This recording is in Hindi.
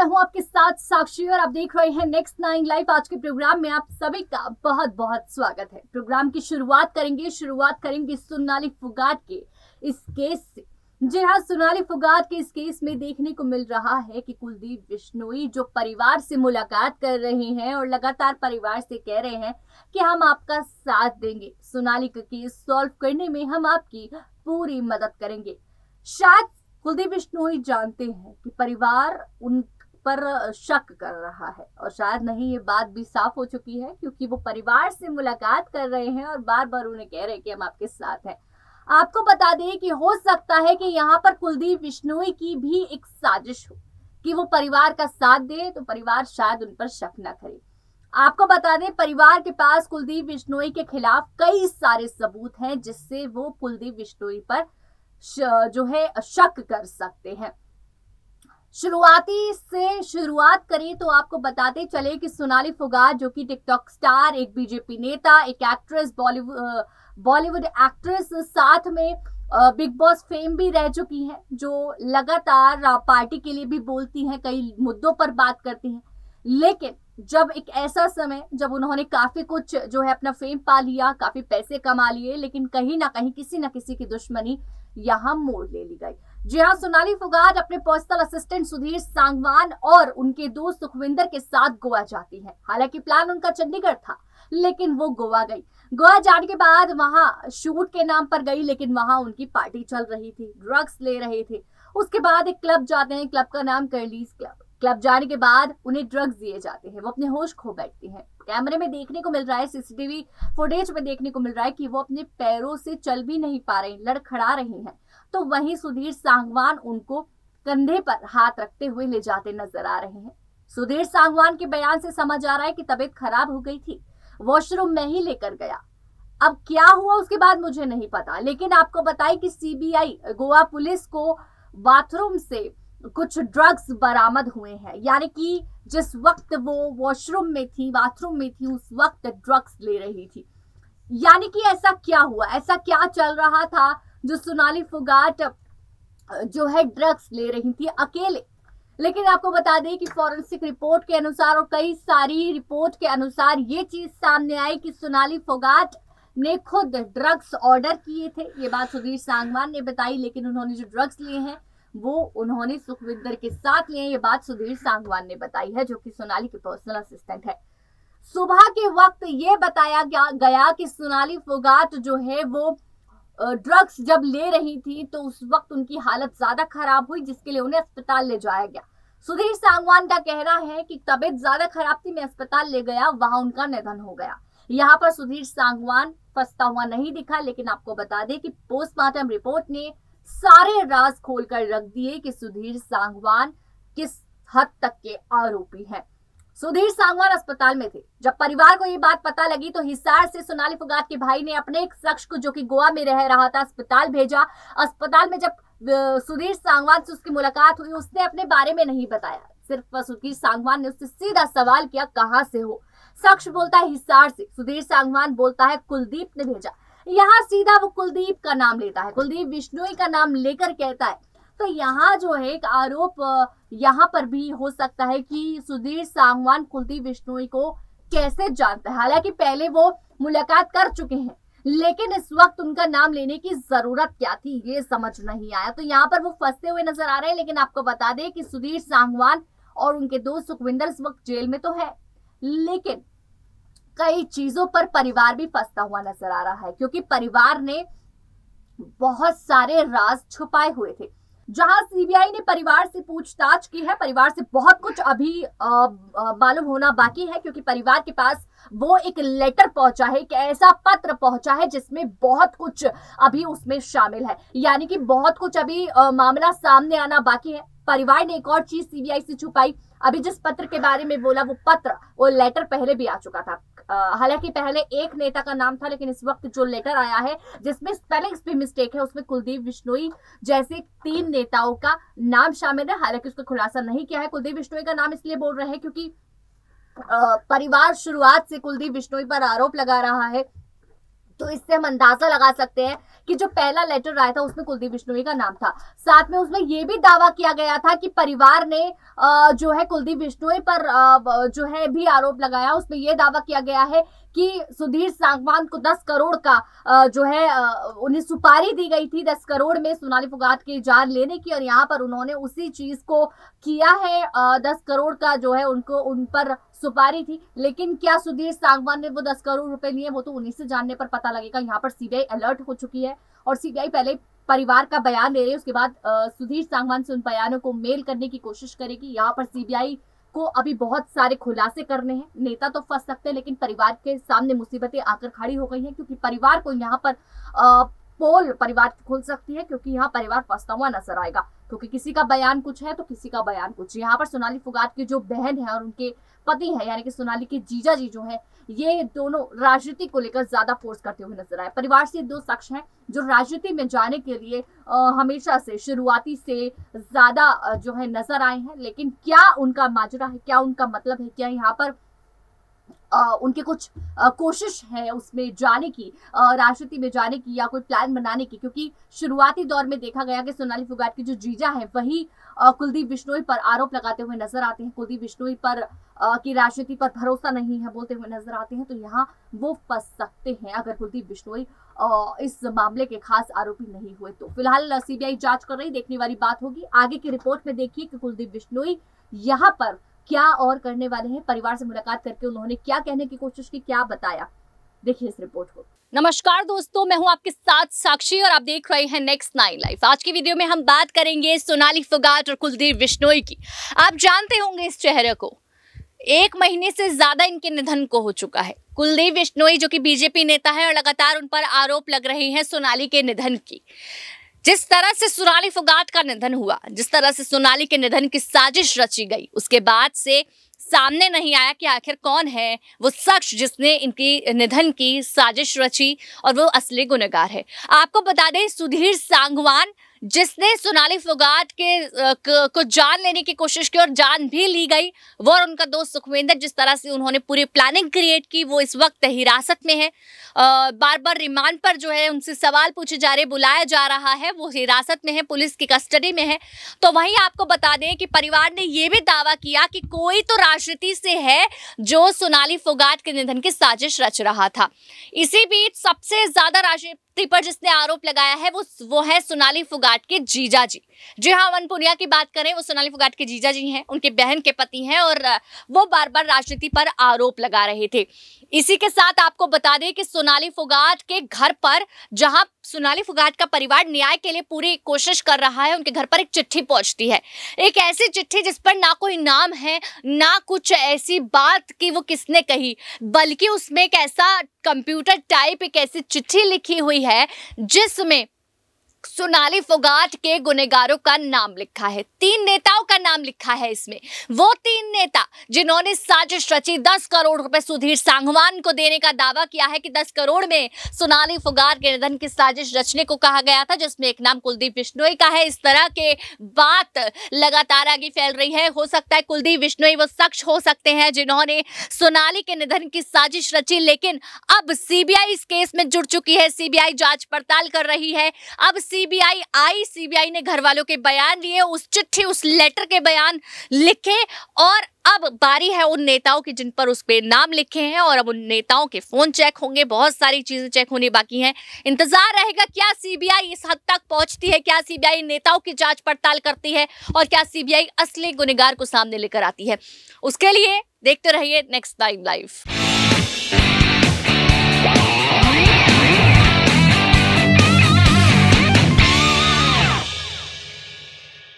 मैं हूं आपके साथ साक्षी और आप देख रहे हैं नेक्स्ट 9 लाइव। आज के प्रोग्राम में आप सभी का बहुत बहुत स्वागत है। प्रोग्राम की शुरुआत करेंगे सोनाली फोगाट के इस केस से। जी हाँ, सोनाली फोगाट के इस केस में देखने को मिल रहा है कि कुलदीप बिश्नोई जो परिवार से मुलाकात कर रहे हैं और लगातार परिवार से कह रहे हैं कि हम आपका साथ देंगे, सोनाली का केस सॉल्व करने में हम आपकी पूरी मदद करेंगे। शायद कुलदीप बिश्नोई जानते हैं कि परिवार उन पर शक कर रहा है और शायद नहीं, ये बात भी साफ हो चुकी है क्योंकि वो परिवार से मुलाकात कर रहे हैं और बार बार उन्हें कह रहे हैं कि हम आपके साथ हैं। आपको बता दें कि हो सकता है कि यहाँ पर कुलदीप बिश्नोई की भी एक साजिश हो कि वो परिवार का साथ दे तो परिवार शायद उन पर शक न करे। आपको बता दें, परिवार के पास कुलदीप बिश्नोई के खिलाफ कई सारे सबूत हैं जिससे वो कुलदीप बिश्नोई पर जो है शक कर सकते हैं। शुरुआती से शुरुआत करें तो आपको बताते चले कि सोनाली फोगाट जो कि टिकटॉक स्टार, एक बीजेपी नेता, एक एक्ट्रेस, बॉलीवुड एक्ट्रेस, साथ में बिग बॉस फेम भी रह चुकी हैं, जो लगातार पार्टी के लिए भी बोलती हैं, कई मुद्दों पर बात करती हैं। लेकिन जब एक ऐसा समय जब उन्होंने काफी कुछ जो है अपना फेम पा लिया, काफी पैसे कमा लिए, लेकिन कहीं ना कहीं किसी न किसी की दुश्मनी यहाँ मोड़ ले ली गई। जी हाँ, सोनाली फोगाट अपने पर्सनल असिस्टेंट सुधीर सांगवान और उनके दोस्त सुखविंदर के साथ गोवा जाती है। हालांकि प्लान उनका चंडीगढ़ था, लेकिन वो गोवा गई। गोवा जाने के बाद वहां शूट के नाम पर गई, लेकिन वहां उनकी पार्टी चल रही थी, ड्रग्स ले रहे थे। उसके बाद एक क्लब जाते हैं, क्लब का नाम कर्लीज क्लब। क्लब जाने के बाद उन्हें ड्रग्स दिए जाते हैं, वो अपने होश खो बैठती हैं। कैमरे में देखने को मिल रहा है, सीसीटीवी फुटेज में देखने को मिल रहा है कि वो अपने पैरों से चल भी नहीं पा रही, लड़खड़ा रही हैं। तो वहीं सुधीर सांगवान उनको कंधे पर हाथ रखते हुए ले जाते नजर आ रहे हैं। सुधीर सांगवान के बयान से समझ आ रहा है कि तबीयत खराब हो गई थी, वॉशरूम में ही लेकर गया। अब क्या हुआ उसके बाद मुझे नहीं पता, लेकिन आपको बताएं कि सीबीआई गोवा पुलिस को बाथरूम से कुछ ड्रग्स बरामद हुए हैं, यानी कि जिस वक्त वो वॉशरूम में थी, बाथरूम में थी, उस वक्त ड्रग्स ले रही थी। यानी कि ऐसा क्या हुआ, ऐसा क्या चल रहा था जो सोनाली फोगाट जो है ड्रग्स ले रही थी अकेले। लेकिन आपको बता दें कि फॉरेंसिक रिपोर्ट के अनुसार और कई सारी रिपोर्ट के अनुसार ये चीज सामने आई कि सोनाली फोगाट ने खुद ड्रग्स ऑर्डर किए थे। ये बात सुधीर सांगवान ने बताई, लेकिन उन्होंने जो ड्रग्स लिए हैं वो उन्होंने सुखविंदर के साथ लिए। ये बात सुधीर सांगवान ने बताई है, जो कि सोनाली के पर्सनल असिस्टेंट है। सुबह के वक्त ये बताया गया कि सोनाली फोगाट जो है वो ड्रग्स जब ले रही थी तो उस वक्त उनकी हालत ज्यादा खराब हुई, जिसके लिए उन्हें अस्पताल ले जाया गया। सुधीर सांगवान का कहना है कि तबीयत ज्यादा खराब थी, मैं अस्पताल ले गया, वहां उनका निधन हो गया। यहाँ पर सुधीर सांगवान फंसता हुआ नहीं दिखा, लेकिन आपको बता दें कि पोस्टमार्टम रिपोर्ट ने सारे राज खोलकर रख दिए कि सुधीर सांगवान किस हद तक के आरोपी हैं। सुधीर सांगवान अस्पताल में थे जब परिवार को ये बात पता लगी, तो हिसार से सोनाली फोगाट के भाई ने अपने एक शख्स को जो कि गोवा में रह रहा था अस्पताल भेजा। अस्पताल में जब सुधीर सांगवान से उसकी मुलाकात हुई, उसने अपने बारे में नहीं बताया, सिर्फ सुधीर सांगवान ने उससे सीधा सवाल किया, कहां से हो। शख्स बोलता है हिसार से, सुधीर सांगवान बोलता है कुलदीप ने भेजा। यहाँ सीधा वो कुलदीप का नाम लेता है, कुलदीप बिश्नोई का नाम लेकर कहता है। तो यहाँ जो है एक आरोप यहाँ पर भी हो सकता है कि सुधीर सांगवान कुलदीप बिश्नोई को कैसे जानता है। हालांकि पहले वो मुलाकात कर चुके हैं, लेकिन इस वक्त उनका नाम लेने की जरूरत क्या थी ये समझ नहीं आया। तो यहाँ पर वो फंसते हुए नजर आ रहे हैं। लेकिन आपको बता दें कि सुधीर सांगवान और उनके दोस्त सुखविंदर इस वक्त जेल में तो है, लेकिन कई चीजों पर परिवार भी फंसता हुआ नजर आ रहा है, क्योंकि परिवार ने बहुत सारे राज छुपाए हुए थे। जहां सीबीआई ने परिवार से पूछताछ की है, परिवार से बहुत कुछ अभी मालूम होना बाकी है, क्योंकि परिवार के पास वो एक लेटर पहुंचा है, एक ऐसा पत्र पहुंचा है जिसमें बहुत कुछ अभी उसमें शामिल है, यानी कि बहुत कुछ अभी मामला सामने आना बाकी है। परिवार ने एक और चीज सीबीआई से छुपाई। अभी जिस पत्र के बारे में बोला, वो पत्र, वो लेटर पहले भी आ चुका था। हालांकि पहले एक नेता का नाम था, लेकिन इस वक्त जो लेटर आया है जिसमें स्पेलिंग्स भी मिस्टेक है, उसमें कुलदीप बिश्नोई जैसे 3 नेताओं का नाम शामिल है। हालांकि उसका खुलासा नहीं किया है। कुलदीप बिश्नोई का नाम इसलिए बोल रहे हैं क्योंकि परिवार शुरुआत से कुलदीप बिश्नोई पर आरोप लगा रहा है, तो इससे हम अंदाजा लगा सकते हैं कि जो पहला लेटर आया था उसमें कुलदीप बिश्नोई का नाम था। साथ में उसमें यह भी दावा किया गया था कि परिवार ने जो है कुलदीप बिश्नोई पर जो है भी आरोप लगाया। उसमें यह दावा किया गया है कि सुधीर सांगवान को 10 करोड़ का जो है उन्हें सुपारी दी गई थी 10 करोड़ में सोनाली फुगात की जान लेने की, और यहाँ पर उन्होंने उसी चीज को किया है। 10 करोड़ का जो है उनको उन पर सुपारी थी, लेकिन क्या सुधीर सांगवान ने वो 10 करोड़ रुपए लिए, वो तो उन्हीं से जानने पर पता लगेगा। यहाँ पर सीबीआई अलर्ट हो चुकी है और सीबीआई पहले परिवार का बयान दे रही है, उसके बाद सुधीर सांगवान से उन बयानों को मेल करने की कोशिश करेगी। यहाँ पर सीबीआई को अभी बहुत सारे खुलासे करने हैं। नेता तो फंस सकते हैं, लेकिन परिवार के सामने मुसीबतें आकर खड़ी हो गई हैं, क्योंकि परिवार को यहाँ पर पोल परिवार खुल सकती है, क्योंकि यहाँ परिवार फंसता हुआ नजर आएगा, क्योंकि किसी का बयान कुछ है तो किसी का बयान कुछ। यहाँ पर सोनाली फुगात की जो बहन है और उनके पति है यानी कि सोनाली के जीजा जी जो है, ये दोनों राजनीति को लेकर ज्यादा फोर्स करते हुए नजर आए। परिवार से दो शख्स हैं जो राजनीति में जाने के लिए हमेशा से शुरुआती से ज्यादा जो है नजर आए हैं, लेकिन क्या उनका माजरा है, क्या उनका मतलब है, क्या यहाँ पर उनके कुछ कोशिश है उसमें जाने की, राजनीति में जाने की, या कोई प्लान बनाने की, क्योंकि शुरुआती दौर में देखा गया कि सोनाली फुगात की जो जीजा है वही कुलदीप बिश्नोई पर आरोप लगाते हुए नजर आते हैं, कुलदीप बिश्नोई पर की राजनीति पर भरोसा नहीं है बोलते हुए नजर आते हैं। तो यहाँ वो फंस सकते हैं अगर कुलदीप बिश्नोई इस मामले के खास आरोपी नहीं हुए तो। फिलहाल सीबीआई जांच कर रही, देखने वाली बात होगी। आगे की रिपोर्ट में देखिए कि कुलदीप बिश्नोई यहाँ पर क्या और करने वाले हैं। परिवार से मुलाकात करके उन्होंने क्या कहने की कोशिश की, क्या बताया, देखिए इस रिपोर्ट को। नमस्कार दोस्तों, मैं हूं आपके साथ साक्षी और आप देख रहे हैं नेक्स्ट 9 लाइफ। आज की वीडियो में हम बात करेंगे सोनाली फुगात और कुलदीप बिश्नोई की। आप जानते होंगे इस चेहरे को, 1 महीने से ज्यादा इनके निधन को हो चुका है। कुलदीप बिश्नोई जो कि बीजेपी नेता है और लगातार उन पर आरोप लग रहे हैं सोनाली के निधन की। जिस तरह से सोनाली फुगात का निधन हुआ, जिस तरह से सोनाली के निधन की साजिश रची गई, उसके बाद से सामने नहीं आया कि आखिर कौन है वो शख्स जिसने इनकी निधन की साजिश रची और वो असली गुनहगार है। आपको बता दें, सुधीर सांगवान जिसने सोनाली फुगात को जान लेने की कोशिश की और जान भी ली गई, वो और उनका दोस्त सुखविंदर जिस तरह से उन्होंने पूरी प्लानिंग क्रिएट की, वो इस वक्त हिरासत में है। बार बार रिमांड पर जो है उनसे सवाल पूछे जा रहे, बुलाया जा रहा है, वो हिरासत में है, पुलिस की कस्टडी में है। तो वहीं आपको बता दें कि परिवार ने ये भी दावा किया कि कोई तो राजनीति से है जो सोनाली फुगात के निधन की साजिश रच रहा था। इसी बीच सबसे ज्यादा राजनीति पर जिसने आरोप लगाया है वो है सोनाली फुगात के जीजा जी। जी हाँ, अमन पुनिया की बात करें, वो सोनाली फुगात के जीजा जी हैं, उनके बहन के पति हैं और वो बार बार राजनीति पर आरोप लगा रहे थे। इसी के साथ आपको बता दें कि सोनाली फुगात के घर पर, जहां सोनाली फुगात का परिवार न्याय के लिए पूरी कोशिश कर रहा है, उनके घर पर एक चिट्ठी पहुंचती है। एक ऐसी चिट्ठी जिस पर ना कोई नाम है, ना कुछ ऐसी बात कि वो किसने कही, बल्कि उसमें एक ऐसा कंप्यूटर टाइप एक ऐसी चिट्ठी लिखी हुई है जिसमें सोनाली फुगात के गुनहगारों का नाम लिखा है। 3 नेताओं का नाम लिखा है इसमें। वो 3 नेता जिन्होंने साजिश रची, 10 करोड़ रुपए सुधीर सांगवान को देने का दावा किया है कि 10 करोड़ में सोनाली फुगात के निधन की साजिश रचने को कहा गया था, जिसमें एक नाम कुलदीप बिश्नोई का है। इस तरह के बात लगातार आगे फैल रही है। हो सकता है कुलदीप बिश्नोई वो शख्स हो सकते हैं जिन्होंने सोनाली के निधन की साजिश रची, लेकिन अब सीबीआई इस केस में जुड़ चुकी है। सीबीआई जांच पड़ताल कर रही है। अब सीबीआई ने घर वालों के बयान लिए, उस चिट्ठी, उस लेटर के बयान लिखे और अब बारी है उन नेताओं की जिन पर उस पे नाम लिखे हैं, और अब उन नेताओं के फोन चेक होंगे, बहुत सारी चीजें चेक होनी बाकी हैं। इंतजार रहेगा क्या सीबीआई इस हद तक पहुंचती है, क्या सीबीआई नेताओं की जांच पड़ताल करती है और क्या सीबीआई असली गुनहगार को सामने लेकर आती है। उसके लिए देखते रहिए नेक्स्ट 9 लाइव।